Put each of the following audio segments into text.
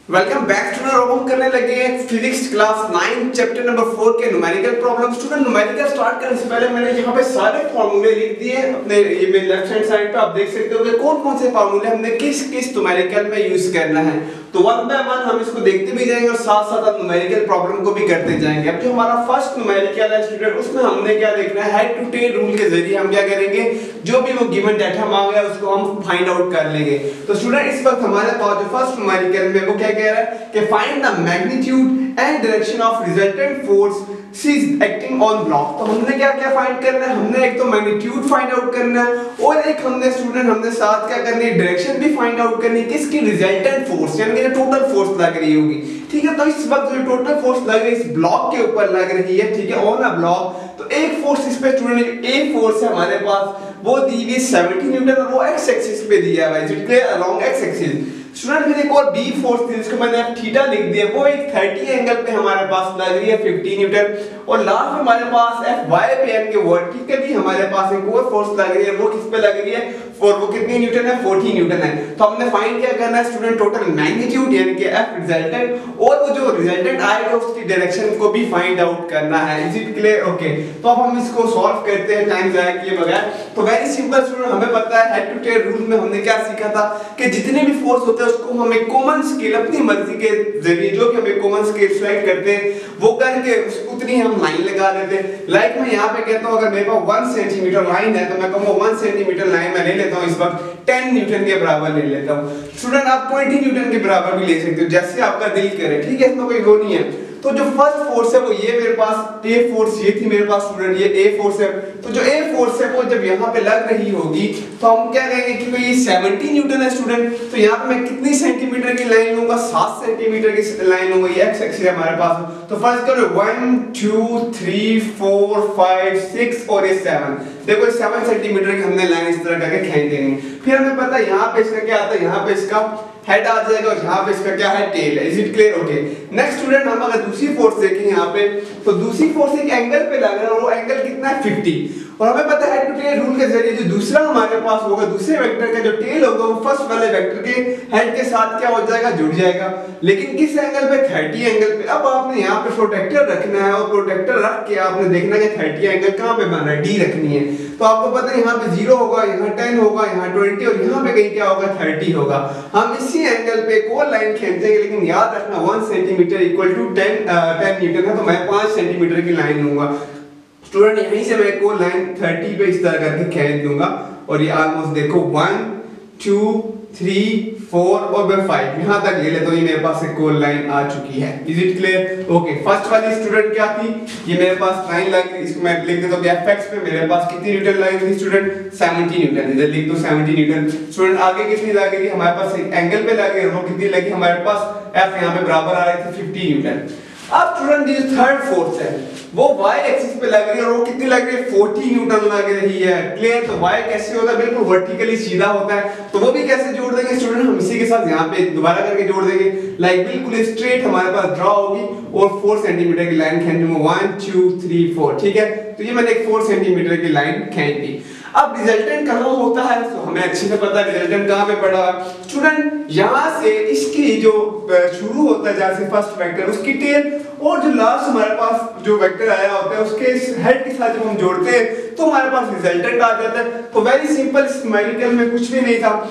Welcome back student. अब हम करने लगे हैं फिजिक्स क्लास 9 चैप्टर नंबर 4 के numerical problem. Student numerical start करने से पहले मैंने यहाँ पे सारे फार्मूले लिख दिए अपने ये मेरे लेफ्ट हैंड साइड पे। आप देख सकते हो कि कौन कौन से फार्मूले हमने किस किस न्यूमेरिकल में यूज करना है। तो वन बाय वन हम इसको देखते भी जाएंगे और साथ साथ हम न्यूमेरिकल प्रॉब्लम को भी करते जाएंगे। अब जो हमारा फर्स्ट न्यूमेरिकल है स्टूडेंट, उसमें हमने क्या देखना है, हेड टू टेल रूल के जरिए हम क्या करेंगे, जो भी वो गिवन डाटा मांगा है उसको हम फाइंड आउट कर लेंगे। तो स्टूडेंट इस वक्त हमारे पास जो फर्स्ट न्यूमेरिकल में वो क्या कह रहा है कि find the magnitude and direction of resultant force C acting on block. तो हमने क्या क्या फाइंड करना है, हमने एक तो मैग्नीट्यूड फाइंड आउट करना है और एक हमने स्टूडेंट हमने साथ क्या करनी है, डायरेक्शन भी फाइंड आउट करनी है किसकी, रिजल्टेंट फोर्स, यानी कि टोटल फोर्स लग रही होगी। ठीक है, तो इस वक्त जो टोटल फोर्स लग रही है इस ब्लॉक के ऊपर लग रही है, ठीक है, ऑन अ ब्लॉक। तो एक फोर्स इस पे स्टूडेंट, एक फोर्स है हमारे पास, वो दी हुई 70 न्यूटन और वो एक्स एक्सिस पे दिया हुआ है, it clear, along x axis. Student फिर एक और बी फोर्स थी जिसको मैंने थीटा लिख दिया, वो एक 30 एंगल पे हमारे पास लग रही है 50 न्यूटन। और लास्ट में हमारे पास एफ वाई पे यानी कि वर्टिकली हमारे पास एक और फोर्स लग रही है, वो किस पे लग रही है, और वो कितनी न्यूटन है, 40 न्यूटन है। तो हमने फाइंड क्या करना है स्टूडेंट, टोटल मैग्नीट्यूड यानी कि एफ रिजल्टेंट और वो जो रिजल्टेंट आएगा उसकी डायरेक्शन को भी फाइंड आउट करना है। Is it clear? ओके, तो अब हम इसको सॉल्व करते हैं टाइम जाया किए बगैर। तो वेरी सिंपल स्टूडेंट, हमें पता है हेड टू टेल रूल में हमने क्या सीखा था कि जितने भी फोर्स होते हैं उसको हम एक कॉमन स्केल अपनी मर्जी के जरिए जो कि हम एक कॉमन स्केल सेलेक्ट करते हैं वो करके उतनी हम लाइन लगा देते हैं। लाइक मैं यहाँ पे कहता हूँ अगर मेरे पास 1 सेंटीमीटर लाइन है तो मैं कहूँगा 1 सेंटीमीटर लाइन मैं ले लेता हूँ, इस वक्त 10 न्यूटन के बराबर ले लेता हूँ। स्टूडेंट आप 20 न्यूटन के बराबर भी ले सकते हो जैसे आपका दिल करे, ठीक है, इसमें कोई वो नहीं है। तो जो फर्स्ट फोर्स है वो ये मेरे पास ए फोर्स ये थी मेरे पास स्टूडेंट, ये ए फोर्स है। तो जो ए फोर्स है वो जब यहाँ पे लग रही होगी तो हम क्या कहेंगे कि ये 70 न्यूटन है स्टूडेंट। तो यहाँ पे मैं कितनी सेंटीमीटर की लाइन लूंगा, 7 सेंटीमीटर की लाइन लूंगा, ये एक्स एक्सिस है हमारे पास। तो फर्स्ट करो 1 2 3 4 5 6 और ये 7, देखो 7 सेंटीमीटर की हमने लाइन इस तरह करके खींच देनी। फिर हमें पता है यहाँ पे इसका क्या आता है, यहाँ पे इसका हेड आ जाएगा और यहाँ पे इसका क्या है, टेल है। Is it clear? Okay, next student हम अगर दूसरी फोर्स देखें यहाँ पे, तो दूसरी फोर्स एक एंगल पे लग रहा है और वो एंगल कितना है, 50। और हमें पता है हेड टू टेल रूल के जरिए जो दूसरा हमारे पास होगा, दूसरे वेक्टर का जो टेल होगा वो फर्स्ट वाले वेक्टर के हेड के साथ क्या हो जाएगा, जुड़ जाएगा। लेकिन किस एंगल पे, 30 एंगल पे। अब आपने यहाँ पे प्रोटेक्टर रखना है और प्रोटेक्टर रख के आपने देखना है कि 30 एंगल कहाँ पे बन रहा है, डी रखनी है। तो आपको पता है यहाँ पे 0 होगा, यहाँ 10 होगा, यहाँ 20 और यहाँ पे कहीं क्या होगा, 30 होगा। हम इसी एंगल पे एक और लाइन खींचेंगे, लेकिन याद रखना 1 सेंटीमीटर इक्वल टू 10 न्यूटन है, तो मैं 5 सेंटीमीटर की लाइन लूंगा। स्टूडेंट यहीं से मैं एक और लाइन 30 पे इस तरह करके खींच दूंगा और ये ऑलमोस्ट देखो 1 2 3 4 और मैं 5 यहाँ तक ले लेता हूँ, ये मेरे पास एक और लाइन आ चुकी है। Is it clear? Okay, first वाली स्टूडेंट क्या थी, ये मेरे पास लाइन लग गई, इसको मैं लिख देता हूँ एफएक्स पे मेरे पास कितनी न्यूटन लगी थी स्टूडेंट, 70 न्यूटन। इधर लिख दो 70 न्यूटन। स्टूडेंट आगे कितनी लगी थी हमारे पास, एक एंगल पे लगी है, वो कितनी लगी हमारे पास, एफ यहाँ पे बराबर आ रही थी 50 न्यूटन। अब स्टूडेंट ये थर्ड फोर्स है वो y एक्सिस पे लग रही है और वो कितनी लग रही है, 40 न्यूटन लग रही है। क्लियर? तो y कैसे होता है, बिल्कुल वर्टिकली सीधा होता है। तो वो भी कैसे जोड़ देंगे स्टूडेंट, हम इसी के साथ यहाँ पे दोबारा करके जोड़ देंगे। लाइक बिल्कुल स्ट्रेट हमारे पास ड्रॉ होगी और 4 सेंटीमीटर की लाइन खींचूंगा, 1 2 3 4, ठीक है। तो ये मैंने एक 4 सेंटीमीटर की लाइन खींच दी। अब रिजल्टेंट कहाँ होता है, तो हमें अच्छे से पता है रिजल्टेंट कहाँ पे पड़ा है स्टूडेंट, यहाँ से इसकी जो शुरू होता है जहाँ से फर्स्ट वेक्टर उसकी टेल और जो लास्ट हमारे पास जो वेक्टर आया होता है उसके हेड के साथ जब हम जोड़ते हैं तो हमारे पास रिजल्टेंट आ जाता है। तो वेरी सिंपल, इस न्यूमेरिकल में कुछ भी नहीं था।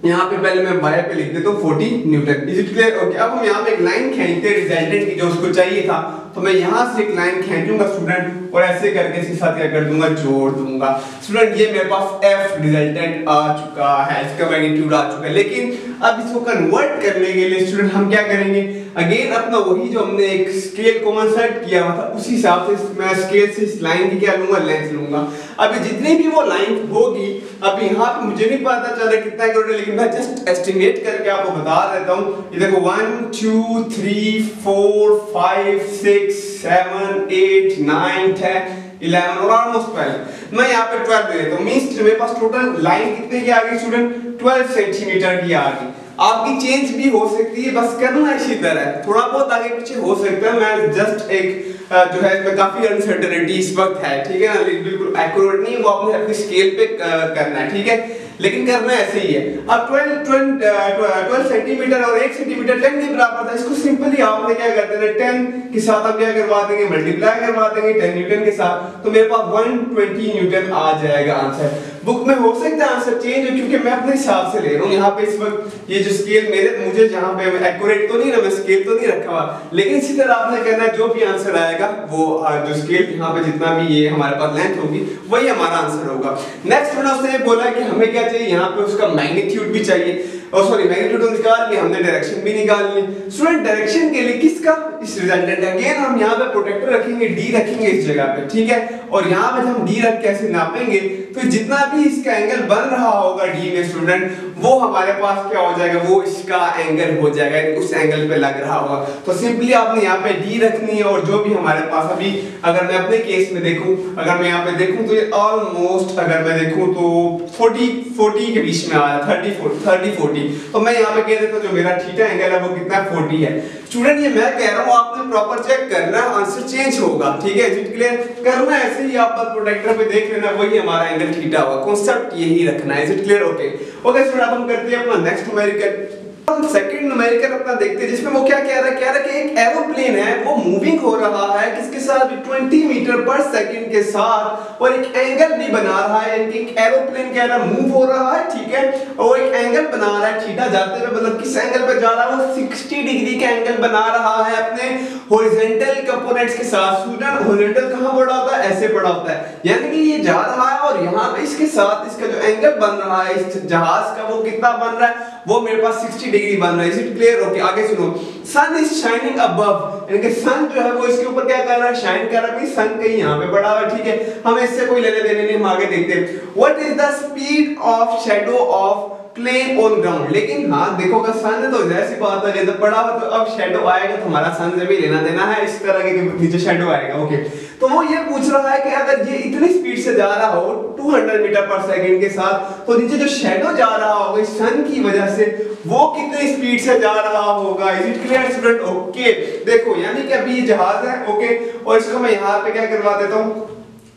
यहाँ पे पहले मैं y पे लिख देता हूँ 40 Newton. Is it clear? Okay, अब हम यहाँ पे एक लाइन खींचते हैं रिजल्टेंट की जो उसको चाहिए था। तो मैं यहाँ से एक लाइन खींचूंगा स्टूडेंट और ऐसे करके इसके साथ क्या कर दूंगा, जोड़ दूंगा। स्टूडेंट ये मेरे पास f रिजल्टेंट आ चुका है, इसका मैग्नीट्यूड आ चुका है। लेकिन अब इसको कन्वर्ट करने के लिए स्टूडेंट हम क्या करेंगे, अगेन अपना वही जो हमने एक स्केल कॉमन सेट किया हुआ था उसी हिसाब से मैं स्केल से इस लाइन की क्या लूंगा, लेंथ लूंगा। अभी जितनी भी वो लाइन होगी, अब यहाँ पे मुझे नहीं पता चल रहा कितना करोड़, लेकिन मैं जस्ट एस्टिमेट करके आपको बता देता हूँ। ये देखो 1 2 3 4 5 6 7 8 9 10 11 और ऑलमोस्ट 12। मैं यहाँ पे 12 ले लेता हूँ, मींस मेरे पास टोटल लाइन कितने की आ गई स्टूडेंट, 12 सेंटीमीटर की आ गई। आपकी चेंज भी हो सकती है, बस करना इसी तरह, थोड़ा बहुत आगे पीछे हो सकता है। मैं जस्ट एक जो है इसमें काफी अनसर्टेनिटी इस वक्त है, ठीक है ना, बिल्कुल एक्यूरेट नहीं है, वो आपने अपनी स्केल पे करना है, ठीक है। लेकिन करना ऐसे ही है। अब 12 सेंटीमीटर और 1 सेंटीमीटर 10 के बराबर था, इसको सिंपली आपने क्या कर देना, 10 के साथ हम क्या करवा देंगे, मल्टीप्लाई करवा देंगे 10 न्यूटन के साथ, तो मेरे पास 120 न्यूटन आ जाएगा आंसर। बुक में हो सकता है आंसर चेंज हो, क्योंकि मैं अपने हिसाब से ले रहा हूँ यहाँ पे इस वक्त। ये जो स्केल मुझे जहाँ पे एक्यूरेट तो नहीं ना, मैं स्केल तो नहीं रखा हुआ, लेकिन इसी तरह आपने करना है, जो भी आंसर आएगा वो जो स्केल यहाँ पे जितना भी ये हमारे पास लेंथ होगी वही हमारा आंसर होगा। नेक्स्ट मैंने उसने ये बोला कि हमें क्या चाहिए, यहाँ पे उसका मैग्नीट्यूड भी चाहिए, और सॉरी मैग्नीट्यूड तो निकाल लिया हमने, डायरेक्शन भी निकाल ली। स्टूडेंट डायरेक्शन के लिए किसका, इस रिजल्टेंट अगेन हम यहाँ पे प्रोटेक्टर रखेंगे, डी रखेंगे इस जगह पे, ठीक है। और यहाँ पे हम डी रख के ऐसे नापेंगे, तो जितना भी इसका एंगल बन रहा होगा डी में स्टूडेंट, वो हमारे पास क्या हो जाएगा, वो इसका एंगल हो जाएगा, उस एंगल पे लग रहा होगा। तो सिंपली आपने यहाँ पे डी रखनी है, और जो भी हमारे पास अभी अगर मैं अपने केस में देखूं, अगर मैं यहाँ पे देखूं तो ये ऑलमोस्ट अगर मैं देखूं तो 40 के बीच में आ रहा है, 30-40। तो मैं यहाँ पे कह देता हूँ जो मेरा थीटा एंगल है वो कितना 40 है। स्टूडेंट ये मैं कह रहा हूँ, आपने प्रॉपर चेक करना, आंसर चेंज होगा, ठीक है। Is it clear? करना ऐसे ही, आप बस प्रोटेक्टर पे देख लेना, वही हमारा एंगल थीटा होगा, कांसेप्ट यही रखना है। Is it clear? Okay student, अब हम करते हैं अपना नेक्स्ट न्यूमेरिकल। हम सेकंड न्यूमेरिकल अपना देखते हैं, जिसमें वो क्या कह रहा है कि एक एरोप्लेन है, वो मूविंग हो रहा है किसके साथ, 20 मीटर पर सेकंड के साथ, और एक एंगल भी बना रहा है, यानी कि एरोप्लेन क्या है, मूव हो रहा है, ठीक है, और एक एंगल बना रहा है थीटा जाते हुए, मतलब किस एंगल पे जा रहा है, वो 60 डिग्री का एंगल बना रहा है अपने हॉरिजॉन्टल कंपोनेंट्स के साथ। स्टूडेंट हॉरिजॉन्टल कहां बड़ा होता है, ऐसे बड़ा होता है, यानी कि ये जा रहा है और यहाँ पे इसके साथ इसका जो एंगल बन रहा है इस जहाज का, वो कितना बन रहा है, वो मेरे पास 60 डिग्री बन रहा है। Is it clear? ओके आगे सुनो। सन इज शाइनिंग अबव, यानी कि सन जो है वो इसके ऊपर क्या कर रहा है, शाइन कर रहा है। सन कहीं यहाँ पे बड़ा हुआ है, ठीक है, हमें इससे कोई लेने देने नहीं, हम आगे देखते हैं। What is the speed of shadow of plane on ground. लेकिन हाँ देखो, अगर सन है तो जैसी बात है, जब बड़ा हो तो अब शैडो आएगा तो हमारा सन से भी लेना देना है, इस तरह के नीचे शैडो आएगा। ओके, तो वो ये पूछ रहा है कि अगर ये इतनी स्पीड से जा रहा हो 200 मीटर पर सेकंड के साथ, तो नीचे जो शैडो जा रहा होगा सन की वजह से, वो कितनी स्पीड से जा रहा होगा। Is it clear student? Okay देखो, यानी कि अभी ये जहाज है, ओके, और इसको मैं यहाँ पे क्या करवा देता हूँ,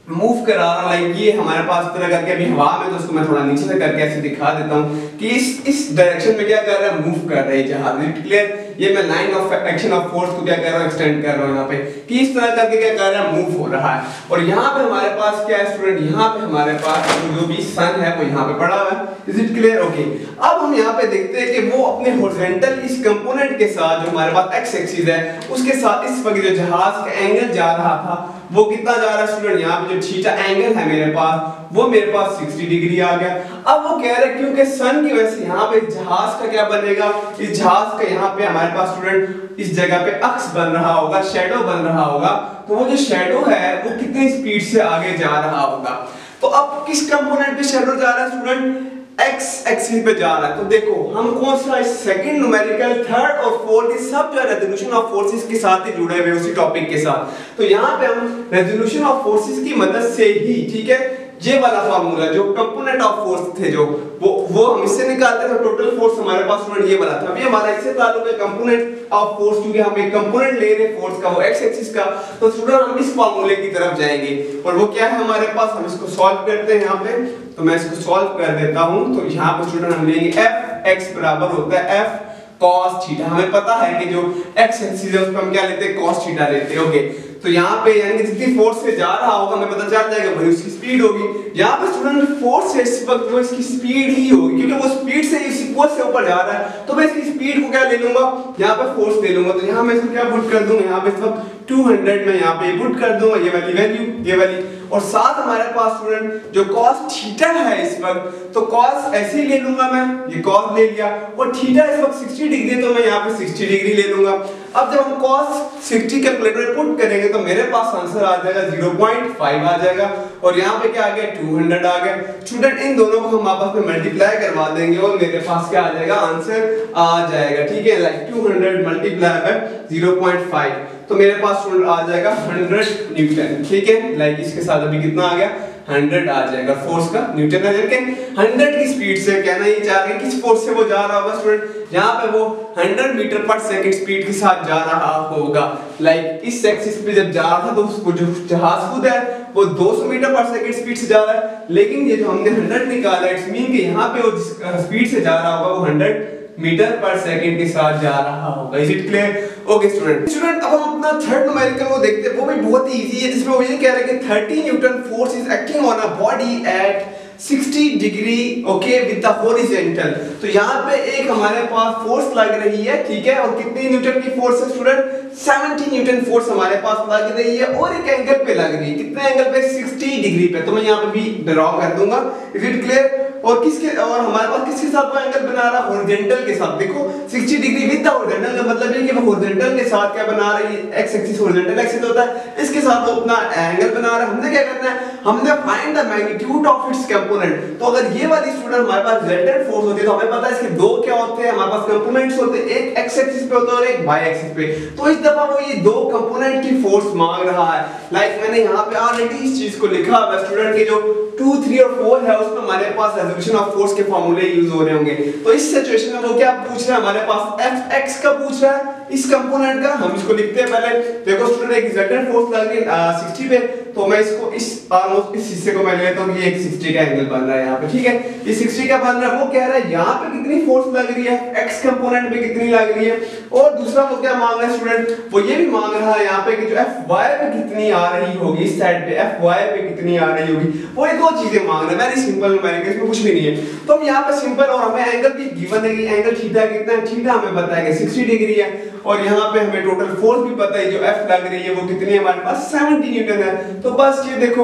मूव करा रहा हूं, लाइक ये हमारे पास इस तरह करके अभी हवा में, तो उसको मैं थोड़ा नीचे से करके ऐसे दिखा देता हूं कि इस डायरेक्शन में क्या कर रहा है, मूव कर रहा है जहाज। It clear? ये मैं line of action of force को क्या कर रहा हूं, एक्सटेंड कर रहा हूं यहाँ पे, कि इस तरह करके क्या कर रहा है, मूव हो रहा है। और यहाँ पे हमारे पास क्या है स्टूडेंट, यहाँ पे हमारे पास जो भी सन है वो यहाँ पे पड़ा हुआ है। Is it clear? ओके, अब हम यहाँ पे देखते हैं कि वो अपने हॉरिजॉन्टल इस कंपोनेंट के साथ, जो हमारे पास एक्स एक्सिस है, उसके साथ इस वक्त जो जहाज का एंगल जा रहा था वो कितना जा रहा है स्टूडेंट, यहाँ पे जो थीटा एंगल है मेरे पास, वो मेरे पास 60 डिग्री आ गया। अब वो कह रहे हैं क्योंकि सन की वजह से यहाँ पे जहाज का क्या बनेगा, इस जहाज का यहाँ पे हमारे पास स्टूडेंट इस जगह पे अक्स बन रहा होगा, शैडो बन रहा होगा, तो वो जो शैडो है वो कितनी स्पीड से आगे जा रहा होगा। तो अब किस कंपोनेंट पे शैडो जा रहा है स्टूडेंट, एक्स एक्सिस पे जा रहा है। तो देखो हम कौन सा सेकंड न्यूमेरिकल, थर्ड और फोर्थ सब जो रेजोल्यूशन ऑफ फोर्सेस के साथ ही जुड़े हुए उसी टॉपिक के साथ। तो यहाँ पे हम रेजोल्यूशन ऑफ फोर्सेस की मदद से ही, ठीक है, ये वाला फार्मूला जो कंपोनेंट ऑफ फोर्स थे जो वो हम इससे निकालते थे, टोटल फोर्स हमारे पास स्टूडेंट ये वाला था। अभी हमारा इससे ताल्लुक है कंपोनेंट ऑफ फोर्स, क्योंकि हम एक कंपोनेंट ले रहे हैं फोर्स का, वो एक्स एक्सिस का। तो स्टूडेंट हम इस फार्मूले की तरफ जाएंगे, और वो क्या है हमारे पास, हम इसको सॉल्व करते हैं यहाँ पे। तो मैं इसको सॉल्व कर देता हूं। तो यहाँ पे स्टूडेंट हम लेंगे एफ एक्स बराबर होता है एफ cos थीटा। हमें पता है कि जो x एक्सिस है उस पर हम क्या लेते हैं, cos थीटा लेते हैं। ओके, तो यहाँ पे यानी कि जितनी फोर्स से जा रहा होगा हमें पता चल जाएगा भाई उसकी स्पीड होगी। यहाँ पे स्टूडेंट फोर्स से इस वक्त वो इसकी स्पीड ही होगी, क्योंकि वो स्पीड से इसी फोर्स से ऊपर जा रहा है, तो मैं इसकी स्पीड को क्या ले लूंगा, यहाँ पे फोर्स ले लूंगा। तो यहाँ मैं इसको क्या पुट कर दूंगा, यहाँ पे इस वक्त 200 में यहाँ पे पुट कर दूंगा, ये वाली वैल्यू, ये वाली, और साथ हमारे पास स्टूडेंट जो cos थीटा है इस वक्त, तो cos ऐसे ही ले लूंगा मैं, ये cos ले लिया, और थीटा इस वक्त 60 डिग्री, तो मैं यहाँ पे 60 डिग्री ले लूंगा। अब जब हम cos 60 कैलकुलेटर में पुट करेंगे तो मेरे पास आंसर आ जाएगा 0.5 आ जाएगा, और यहाँ पे क्या आ गया 200 आ गया। स्टूडेंट इन दोनों को हम आपस में मल्टीप्लाई करवा देंगे और मेरे पास क्या आ जाएगा, आंसर आ जाएगा, ठीक है, लाइक 200 मल्टीप्लाई बाय 0.5, तो मेरे पास स्टूडेंट आ जाएगा 100 न्यूटन, ठीक है, लाइक इसके साथ अभी कितना आ गया 100 आ जाएगा फोर्स का न्यूटन है, करके 100 की स्पीड से कहना ये चाह रहे हैं किस फोर्स से वो जा रहा होगा स्टूडेंट, यहाँ पे वो 100 मीटर पर सेकंड स्पीड के साथ जा रहा होगा। लाइक इस एक्सिस पे जब जा रहा था तो उसको जो जहाज खुद है वो 200 मीटर पर सेकंड स्पीड से जा रहा है, लेकिन ये जो हमने 100 निकाला इट्स मीन कि यहाँ पे वो जिस स्पीड से जा रहा होगा वो 100 मीटर पर सेकंड के साथ जा रहा होगा। Is it clear? Okay student, अब हम अपना थर्ड न्यूमेरिकल को देखते हैं, वो भी बहुत ही इजी है, जिसमें वो ये कह रहा है कि 30 Newton force is acting on a body at 60 degree okay with the horizontal. तो यहाँ पे एक हमारे पास फोर्स लग रही है, ठीक है, और कितनी न्यूटन की फोर्स है स्टूडेंट? 70 न्यूटन फोर्स हमारे पास लग रही है और एक एंगल पे लग रही है। कितने एंगल पे? 60 डिग्री पे। तो मैं यहाँ पे भी ड्रॉ कर दूंगा। Is it clear? और हमारे पास किसके साथ वो एंगल बना रहा है? हॉरिजॉन्टल के साथ। देखो 60 डिग्री विद द हॉरिजॉन्टल का मतलब है कि वो हॉरिजॉन्टल के साथ क्या बना रही है? एक्स एक्सिस हॉरिजॉन्टल एक्सिस होता है, इसके साथ वो अपना एंगल बना रहा है। हमने क्या करना है? हमने find the magnitude of its component. तो अगर ये वाली स्टूडेंट हमारे पास रिजल्टेंट फोर्स होती है तो हमें पता है इसके दो क्या होते हैं, हमारे पास कंपोनेंट्स होते हैं, एक एक्स एक्सिस पे होता है और एक वाई एक्सिस पे। तो इस दफा वो ये दो कंपोनेंट की फोर्स मांग रहा है। लाइक मैंने यहाँ पे ऑलरेडी इस चीज को लिखा है, स्टूडेंट के जो 2, 3 और 4 है उसमें हमारे पास रेजोल्यूशन ऑफ फोर्स के फार्मूले यूज हो रहे होंगे। तो इस सिचुएशन में वो क्या पूछ रहा है? हमारे पास fx का पूछ रहा है, इस कंपोनेंट का। हम इसको लिखते हैं पहले। देखो स्टूडेंट एक रिजल्टेंट फोर्स लग रही है 60 पे, तो मैं इसको इस ऑलमोस्ट इस हिस्से को मैं लेता हूं, ये एक 60 का एंगल बन रहा है यहाँ पे, ठीक है। ये 60 का बन रहा है। वो कह रहा है यहाँ पे कितनी फोर्स लग रही है, x कंपोनेंट पे कितनी लग रही है, और दूसरा वो क्या मांग रहा है स्टूडेंट? वो ये भी मांग रहा है यहाँ पे कि जो fy पे कितनी आ रही होगी, इस साइड पे fy पे कितनी आ रही होगी। वो ये दो चीजें मांग रहा है। वेरी सिंपल न्यूमेरिकल, इसमें कुछ भी नहीं है। तो हम यहाँ पे सिंपल, और हमें एंगल भी गिवन है कि एंगल थीटा कितना है। थीटा हमें पता है कि 60 डिग्री है, और यहाँ पे हमें टोटल फोर्स भी पता है, जो F लग रही है वो कितनी है हमारे पास? 70 न्यूटन है। तो बस ये देखो,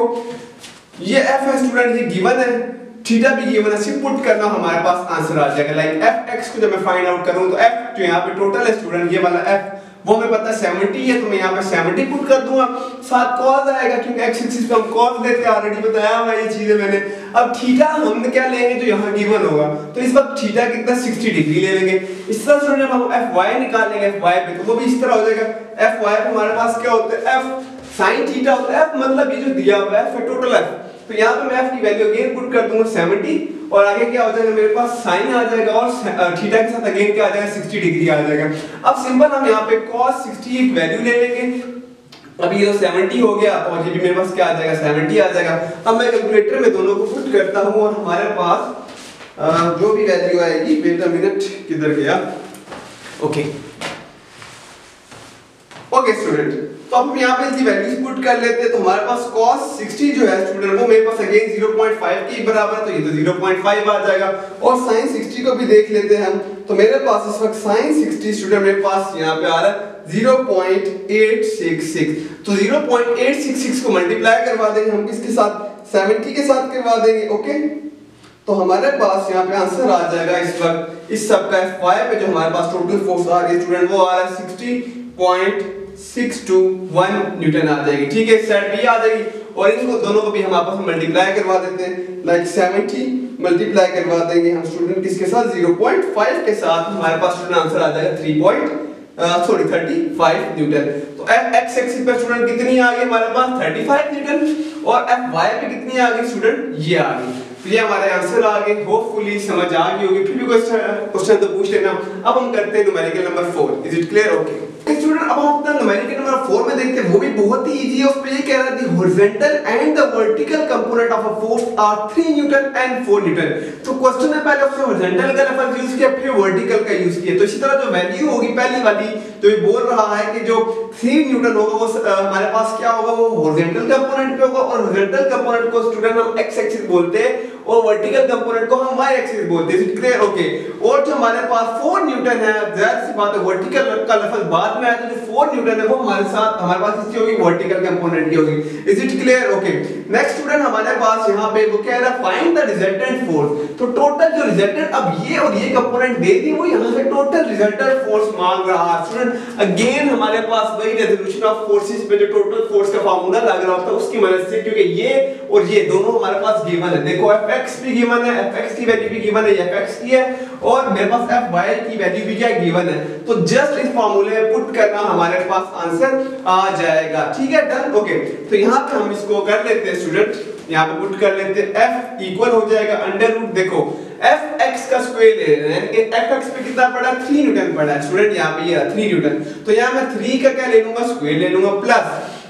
ये F है स्टूडेंट, ये गिवन है, थीटा भी गिवन है, सिर्फ पुट करना हमारे पास आंसर आ जाएगा। लाइक Fx को जब मैं फाइंड आउट करूं तो F जो यहाँ पे टोटल है स्टूडेंट, ये वाला F वो हमें पता है 70 है, तो मैं यहाँ पे 70 पुट कर दूंगा, साथ cos आएगा क्योंकि x एक्सिस पे हम cos लेते हैं, ऑलरेडी बताया हुआ ये चीजें मैंने। अब थीटा हम क्या लेंगे जो यहाँ गिवन होगा, तो इस वक्त थीटा कितना? 60 डिग्री ले लेंगे। इस तरह से जब हम fy निकालेंगे fy पे, तो वो भी इस तरह हो जाएगा। fy पे हमारे पास क्या होता है? f sin थीटा होता है। f मतलब ये जो दिया हुआ है टोटल f, तो यहाँ पे मैं f की वैल्यू अगेन पुट कर दूंगा 70, और आगे क्या हो जाएगा मेरे पास? साइन आ जाएगा, और थीटा के साथ अगेन क्या आ जाएगा? 60 डिग्री आ जाएगा। अब सिंपल हम यहाँ पे cos 60 एक वैल्यू ले लेंगे। अब ये तो 70 हो गया, और ये भी मेरे पास क्या आ जाएगा? 70 आ जाएगा। अब मैं कैलकुलेटर में दोनों को पुट करता हूँ, और हमारे पास जो भी वैल्यू आएगी, वेट अ मिनट, किधर गया? ओके स्टूडेंट, तो अब हम यहाँ पे इसकी वैल्यूज पुट कर लेते हैं। तो हमारे पास cos 60 जो है स्टूडेंट, वो मेरे पास अगेन 0.5 के बराबर है, तो ये तो 0.5 आ जाएगा। और sin 60 को भी देख लेते हैं हम, तो मेरे पास इस वक्त sin 60 स्टूडेंट मेरे पास यहाँ पे आ रहा है 0.866। तो 0.866 को मल्टीप्लाई करवा देंगे हम किसके साथ? 70 के साथ करवा देंगे। ओके, तो हमारे पास यहाँ पे आंसर आ जाएगा इस वक्त इस सब का Fy पे जो हमारे पास टोटल फोर्स आ रही है स्टूडेंट, वो आ रहा है 60.621 न्यूटन आ जाएगी, ठीक है। सेट भी आ जाएगी, और इनको दोनों को भी हम आपस में मल्टीप्लाई करवा देते हैं। लाइक 70 मल्टीप्लाई करवा देंगे हम स्टूडेंट किसके साथ? 0.5 के साथ। हमारे पास स्टूडेंट आंसर आ जाएगा 35 न्यूटन। तो x एक्सिस पे स्टूडेंट कितनी आ गई हमारे पास? 35 न्यूटन, और fy पे कितनी आ गई स्टूडेंट? ये आ गई। तो ये हमारे आंसर आ गए। होपफुली समझ आ गई होगी, फिर भी क्वेश्चन तो पूछ लेना। अब हम करते हैं numerical number 4। Is it clear? Okay student, अब हम अपना न्यूमेरिकल नंबर 4 में देखते हैं, वो भी बहुत ही इजी है। उस पे ये कह रहा है the horizontal and the vertical component of a force are 3 newton and 4 newton. तो क्वेश्चन में पहले उसने हॉरिजॉन्टल का लफ्ज यूज किया, फिर वर्टिकल का यूज किया। तो इसी तरह जो वैल्यू होगी पहली वाली, तो ये बोल रहा है कि जो 3 न्यूटन होगा वो हमारे पास क्या होगा? वो हॉरिजॉन्टल कंपोनेंट पे होगा, और हॉरिजॉन्टल कंपोनेंट को स्टूडेंट हम x एक्सिस बोलते हैं, और वर्टिकल कंपोनेंट को हम y एक्सिस बोलते हैं। क्लियर? ओके। और जो हमारे पास 4 न्यूटन है, जाहिर सी बात है वर्टिकल का लफ्ज बाद में आया, तो जो 4 न्यूटन है वो हमारे पास इसकी होगी वर्टिकल कंपोनेंट की होगी। Is it clear? Okay next student, हमारे पास यहाँ पे वो कह रहा है फाइंड द रिजल्टेंट फोर्स। तो टोटल जो रिजल्टेंट, अब ये और ये कंपोनेंट दे दी, वो यहाँ से टोटल रिजल्टेंट फोर्स मांग रहा है स्टूडेंट। अगेन हमारे पास वही रेजोल्यूशन ऑफ फोर्सेस पे जो टोटल फोर्स का फार्मूला लग रहा होता है उसकी मदद से, क्योंकि ये और ये दोनों हमारे पास गिवन है। देखो fx भी गिवन है, fx की वैल्यू भी गिवन है, fx की है, और मेरे पास fy की वैल्यू भी क्या गिवन है। तो जस्ट इस फार्मूले में पुट करना, हमारे पास आंसर आ जाएगा, ठीक है। डन। ओके, तो यहाँ पे हम इसको कर लेते हैं स्टूडेंट, यहाँ पे पुट कर लेते हैं, f इक्वल हो जाएगा अंडर रूट, देखो fx का स्क्वायर ले रहे हैं, कि fx पे कितना पड़ा? 3 न्यूटन पड़ा है स्टूडेंट, यहाँ पे ये 3 न्यूटन। तो यहाँ मैं 3 का क्या ले लूंगा? स्क्वायर ले लूंगा, प्लस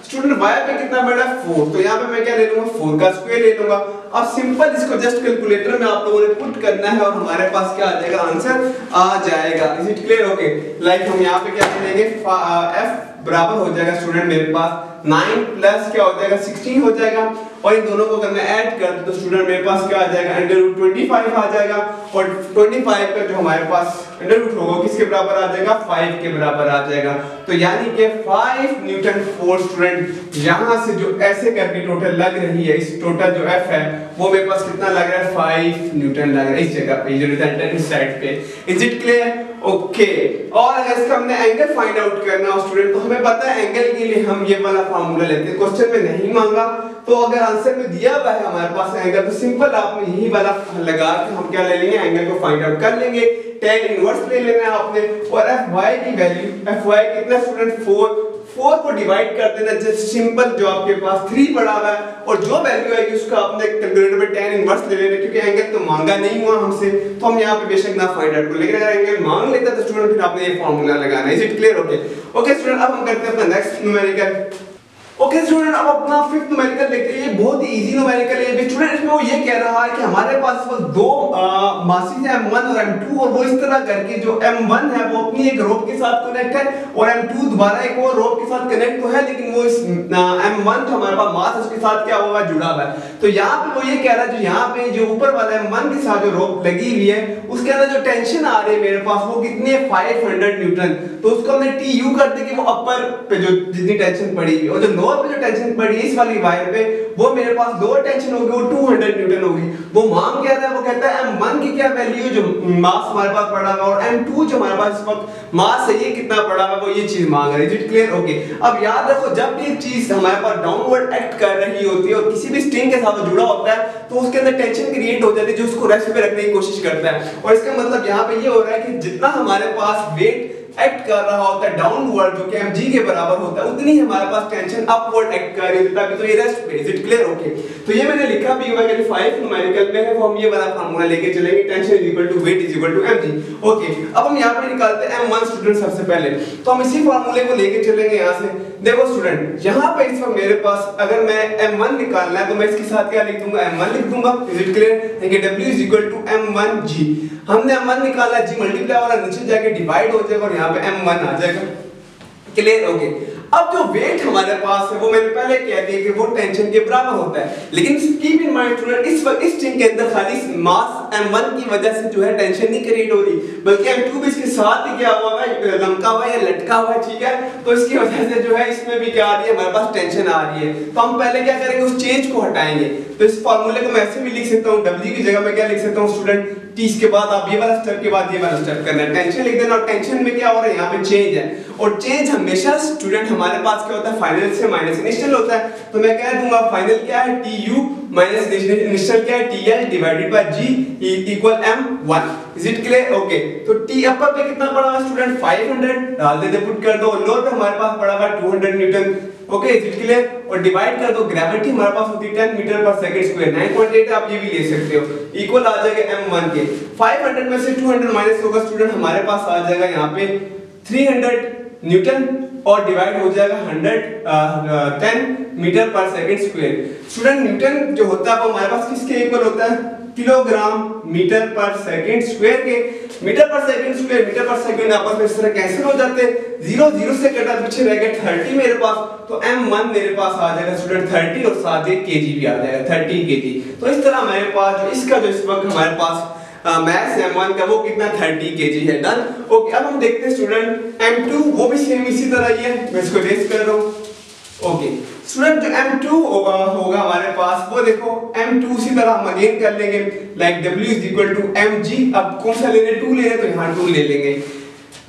स्टूडेंट y पे कितना बढ़ा 4, तो यहाँ पे मैं क्या ले लूंगा 4 का स्क्वायर ले लूंगा। अब सिंपल इसको जस्ट कैलकुलेटर में आप लोगों ने पुट करना है और हमारे पास क्या आ जाएगा, आंसर आ जाएगा। Is it clear? Okay, like हम यहाँ पे क्या करेंगे, f बराबर हो जाएगा स्टूडेंट मेरे पास 9 प्लस क्या हो जाएगा 16 हो जाएगा, और इन दोनों को अगर मैं ऐड कर दूं तो स्टूडेंट मेरे पास क्या आ जाएगा अंडर रूट 25 आ जाएगा, और 25 का जो हमारे पास अंडर रूट होगा किसके बराबर आ जाएगा 5 के बराबर आ जाएगा। तो यानी कि 5 न्यूटन फोर्स स्टूडेंट यहां से जो ऐसे करके टोटल लग रही है, इस टोटल जो F है वो मेरे पास कितना लग रहा है 5 न्यूटन लग रहा है इस जगह पे, जो रिजल्टेंट इस साइड पे। Is it clear? ओके, और अगर इसका हमने एंगल फाइंड आउट करना हो स्टूडेंट तो हमें पता है एंगल के लिए हम ये वाला फार्मूला लेते हैं, क्वेश्चन में नहीं मांगा, तो अगर आंसर में दिया हुआ है हमारे पास एंगल तो सिंपल आपने यही वाला लगा के हम क्या ले लेंगे, एंगल को फाइंड आउट कर लेंगे। tan इनवर्स ले लेना है आपने, और fy की वैल्यू, fy कितना स्टूडेंट 4 को डिवाइड कर देना, जस्ट सिंपल जो आपके पास 3 पड़ा हुआ है, और जो वैल्यू आएगी उसका आपने कैलकुलेटर में tan इनवर्स ले लेना, क्योंकि एंगल तो मांगा नहीं हुआ हमसे तो हम यहाँ पे बेशक ना फाइंड आउट कर, लेकिन अगर एंगल मांग लेता तो स्टूडेंट फिर आपने ये फार्मूला लगाना है। Is it clear? Okay student, अब हम करते हैं अपना नेक्स्ट न्यूमेरिकल। ओके स्टूडेंट, अब अपना फिफ्थ न्यूमेरिकल देखते हैं। ये बहुत ही इजी न्यूमेरिकल है स्टूडेंट। इसमें वो ये कह रहा है कि हमारे पास वो दो मासेस हैं M1 और M2, और वो इस तरह करके जो M1 है वो अपनी एक रोप के साथ कनेक्ट है, और M2 दोबारा एक और रोप के साथ कनेक्ट तो है, लेकिन वो इस M1 जो हमारे पास मास है उसके साथ क्या हुआ जुड़ा हुआ है। तो यहाँ पे वो ये कह रहा है जो यहाँ पे जो ऊपर वाला M1 के साथ जो रोप लगी हुई है उसके अंदर जो टेंशन आ रही है मेरे पास वो कितनी है 500 न्यूटन। तो उसको हमने TU कर दे कि वो अपर पे जो जितनी टेंशन पड़ी है, और जो लोअर पे जो टेंशन पड़ी है इस वाली वायर पे वो मेरे पास लोअर टेंशन होगी वो 200 न्यूटन होगी। वो मांग क्या रहा है, वो कहता है M1 की क्या वैल्यू जो मास हमारे पास पड़ा हुआ और M2 जो हमारे पास इस वक्त मास है ये कितना पड़ा हुआ, वो ये चीज मांग रहा है। Is it clear? ओके, अब याद रखो जब भी एक चीज हमारे पास डाउनवर्ड एक्ट कर रही होती है और किसी भी स्ट्रिंग के साथ जुड़ा होता है तो उसके अंदर टेंशन क्रिएट हो जाती है जो उसको रेस्ट पे रखने की कोशिश करता है। और इसका मतलब यहाँ पे ये हो रहा है कि जितना हमारे पास वेट एक्ट कर रहा होता है डाउनवर्ड जो कि mg के बराबर होता है उतनी ही हमारे पास टेंशन अपवर्ड एक्ट कर रही होती है, तो ये रेस्ट पे। Is it clear? ओके, तो ये मैंने लिखा भी हुआ है कि 5 न्यूमेरिकल में है वो हम ये वाला फार्मूला लेके चलेंगे, tension is equal to weight is equal to mg। Okay, अब हम यहां पे निकालते हैं m1 स्टूडेंट। सबसे पहले तो हम इसी फार्मूले को लेके चलेंगे यहां से। देखो स्टूडेंट यहां पे इस वक्त मेरे पास अगर मैं m1 निकालना है तो मैं इसके साथ क्या लिख दूंगा, m1 लिख दूंगा। Is it clear? देखिए w is equal to m1g, हमने m1 निकाला, g मल्टीप्लाई वाला नीचे जाके डिवाइड हो जाएगा और यहाँ पे m1 आ जाएगा। क्लियर? ओके, अब जो वेट हमारे पास है वो मैंने पहले कह दिया कि वो टेंशन के बराबर होता है, लेकिन कीप इन माइंड स्टूडेंट इस वक्त इस स्ट्रिंग के अंदर खाली मास m1 की वजह से जो है टेंशन नहीं क्रिएट हो रही, बल्कि m2 भी इसके साथ ही क्या हुआ है, लमका हुआ है या लटका हुआ है। ठीक है, तो इसकी वजह से जो है इसमें भी क्या आ रही है, हमारे पास टेंशन आ रही है। तो हम पहले क्या करेंगे, उस चेंज को हटाएंगे। तो इस फार्मूले को मैं ऐसे भी लिख सकता हूँ, w की जगह मैं क्या लिख सकता हूँ स्टूडेंट, t इसके बाद आप ये वाला स्टेप के बाद ये वाला स्टेप करना है, टेंशन लिख देना। और टेंशन में क्या हो रहा है, यहाँ पे चेंज है, और चेंज हमेशा स्टूडेंट हमारे पास क्या होता है, फाइनल से माइनस इनिशियल होता है। तो मैं कह दूंगा फाइनल क्या है, tu माइनस इनिशियल क्या है, tl divided by g equal m1। Is it clear? Okay, तो t अपर पे कितना पड़ा हुआ स्टूडेंट 500 डाल देते, पुट कर दो, लोअर पे हमारे पास पड़ा हुआ 200 Newton. Okay, is it clear? और डिवाइड कर दो, ग्रेविटी हमारे पास होती है 10 मीटर पर सेकंड स्क्वायर, 9.8 आप ये भी ले सकते हो, इक्वल आ जाएगा m1 के। 500 में से 200 माइनस होगा स्टूडेंट, हमारे पास आ जाएगा यहाँ पे 300 न्यूटन और डिवाइड हो जाएगा 10 मीटर पर सेकंड स्क्वायर। स्टूडेंट न्यूटन जो होता है वो हमारे पास किसके इक्वल होता है, किलोग्राम मीटर पर सेकंड स्क्वायर के। मीटर पर सेकंड आपस में इस तरह कैंसिल हो जाते हैं, 0 0 से कटा पीछे रह गया 30 मेरे पास, तो m1 मेरे पास आ जाएगा स्टूडेंट 30 और साथ एक kg भी आ जाएगा 30 kg। तो इस तरह मेरे पास जो इसका जो इस वक्त हमारे पास मैथ m1 का वो कितना 30 kg है। डन? ओके, अब हम देखते हैं स्टूडेंट m2, वो भी सेम इसी तरह ही है, मैं इसको रेस कर रहा हूं। ओके स्टूडेंट, जो m2 होगा हमारे पास वो देखो m2 उसी तरह हम अगेन कर लेंगे, like w is equal to mg। अब कौन सा ले रहे, 2 ले रहे तो यहाँ 2 ले लेंगे,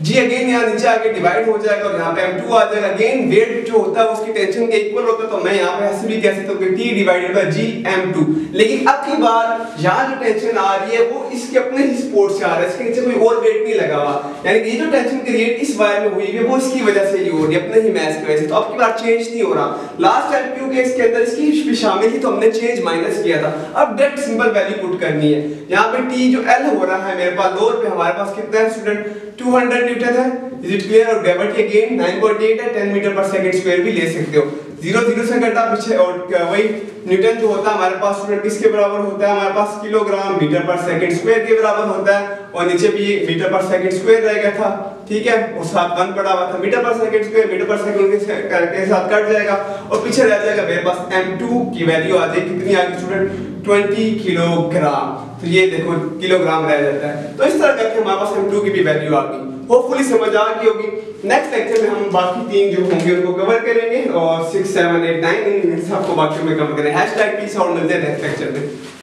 g अगेन यहाँ नीचे आके डिवाइड हो जाएगा और यहाँ पे m2 आ जाएगा। अगेन वेट जो होता है उसकी टेंशन के इक्वल होता है, तो मैं यहाँ पे ऐसे भी कह सकता हूँ कि t divided by g m2। लेकिन अब की बार यहाँ जो टेंशन आ रही है वो इसके अपने ही सपोर्ट से आ रहा है, इसके नीचे कोई और वेट नहीं लगा हुआ, यानी कि ये जो टेंशन क्रिएट इस वायर में हुई है वो इसकी वजह से ही हो रही है, अपने ही मैस की वजह से। तो अब की बार चेंज नहीं हो रहा, लास्ट m2 के इसके अंदर इसकी भी शामिल थी तो हमने चेंज माइनस किया था। अब डायरेक्ट सिंपल वैल्यू पुट करनी है, यहाँ पे t जो l हो रहा है मेरे पास, लोअर पे हमारे पास कितना है स्टूडेंट 200 न्यूटन है। Is it clear? और ग्रेविटी अगेन 9.8 है, 10 मीटर पर सेकंड स्क्वायर भी ले सकते हो। 0 0 से घटा पीछे, और वही न्यूटन जो होता है हमारे पास स्टूडेंट किसके बराबर होता है, हमारे पास किलोग्राम मीटर पर सेकंड स्क्वायर के बराबर होता है, और नीचे भी मीटर पर सेकंड स्क्वायर रहेगा था, ठीक है, और साथ 1 पड़ा हुआ था, मीटर पर सेकंड स्क्वायर मीटर पर सेकंड के साथ कट जाएगा, और पीछे रह जाएगा मेरे पास m2 की वैल्यू आ जाएगी कितनी आ गई स्टूडेंट, 20 किलोग्राम। तो ये देखो किलोग्राम रह जाता है। तो इस तरह करके हमारे पास m2 की भी वैल्यू आ गई। होपफुली समझ आ गई होगी। नेक्स्ट लेक्चर में हम बाकी 3 जो होंगे उनको कवर करेंगे, और 6 7 8 9 इन सबको बाकी में कवर करेंगे। #प्लीज और मिलते हैं नेक्स्ट लेक्चर में।